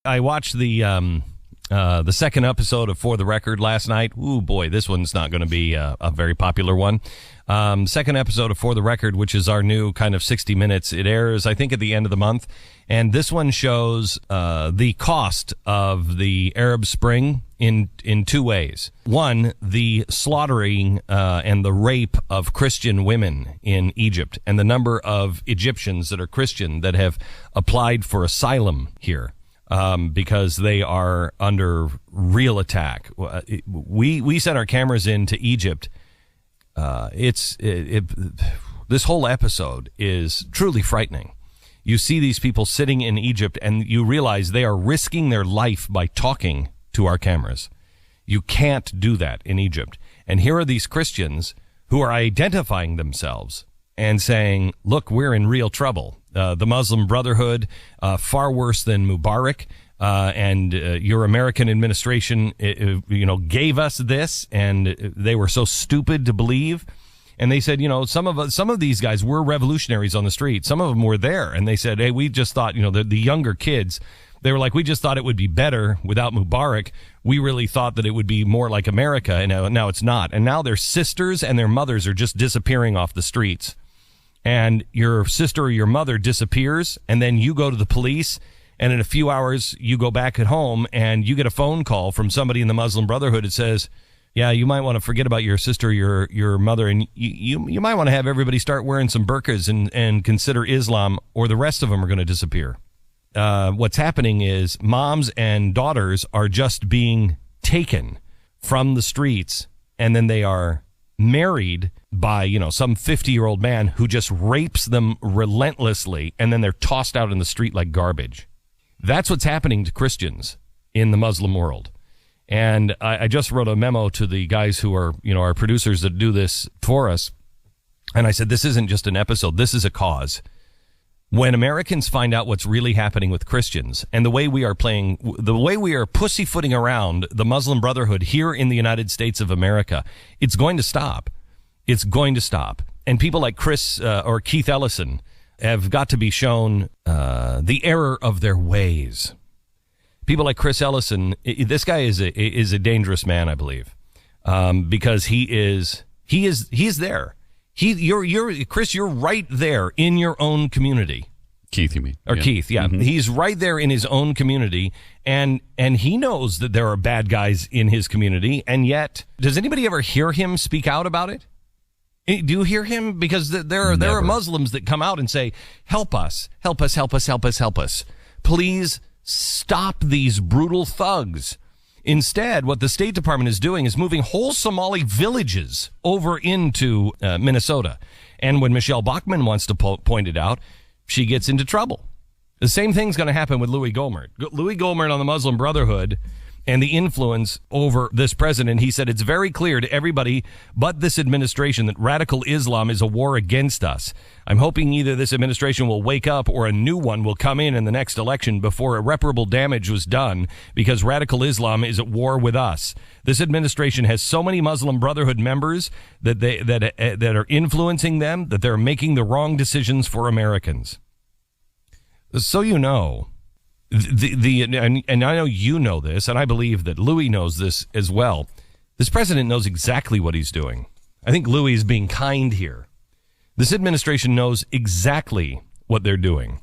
I watched the second episode of For the Record last night. Ooh, boy, this one's not going to be a very popular one. Second episode of For the Record, which is our new kind of 60 Minutes. It airs, I think, at the end of the month. And this one shows the cost of the Arab Spring in two ways. One, the slaughtering and the rape of Christian women in Egypt, and the number of Egyptians that are Christian that have applied for asylum here. Because they are under real attack. We sent our cameras into Egypt. This whole episode is truly frightening. You see these people sitting in Egypt, and you realize they are risking their life by talking to our cameras. You can't do that in Egypt. And here are these Christians who are identifying themselves and saying, look, we're in real trouble. The Muslim Brotherhood, far worse than Mubarak, and your American administration, gave us this, and they were so stupid to believe. And they said, some of these guys were revolutionaries on the street. Some of them were there, and they said, hey, we just thought, the younger kids, they were like, we just thought it would be better without Mubarak. We really thought that it would be more like America, and now it's not. And now their sisters and their mothers are just disappearing off the streets. And your sister or your mother disappears, and then you go to the police, and in a few hours you go back at home, and you get a phone call from somebody in the Muslim Brotherhood that says, yeah, you might want to forget about your sister, your mother, and you might want to have everybody start wearing some burqas and consider Islam, or the rest of them are going to disappear. What's happening is moms and daughters are just being taken from the streets, and then they are married by, some 50-year-old man who just rapes them relentlessly, and then they're tossed out in the street like garbage. That's what's happening to Christians in the Muslim world. And I just wrote a memo to the guys who are, our producers that do this for us. And I said, this isn't just an episode. This is a cause. When Americans find out what's really happening with Christians and the way we are pussyfooting around the Muslim Brotherhood here in the United States of America, it's going to stop. It's going to stop. And people like Chris or Keith Ellison have got to be shown the error of their ways. People like Chris Ellison, this guy is a dangerous man, I believe, because he's there. Chris, you're right there in your own community. Keith, you mean? Or yeah. Keith, yeah. Mm-hmm. He's right there in his own community, and he knows that there are bad guys in his community, and yet, does anybody ever hear him speak out about it? Do you hear him? Because there are Muslims that come out and say, help us, help us, help us, help us, help us. Please stop these brutal thugs. Instead, what the State Department is doing is moving whole Somali villages over into Minnesota. And when Michelle Bachmann wants to point it out, she gets into trouble. The same thing's going to happen with Louis Gohmert. Louis Gohmert on the Muslim Brotherhood and the influence over this president. He said it's very clear to everybody but this administration that radical Islam is a war against us. I'm hoping either this administration will wake up or a new one will come in the next election before irreparable damage was done, because radical Islam is at war with us. This administration has so many Muslim Brotherhood members that are influencing them that they're making the wrong decisions for Americans. So you know. And I know you know this, and I believe that Louis knows this as well. This president knows exactly what he's doing. I think Louis is being kind here. This administration knows exactly what they're doing.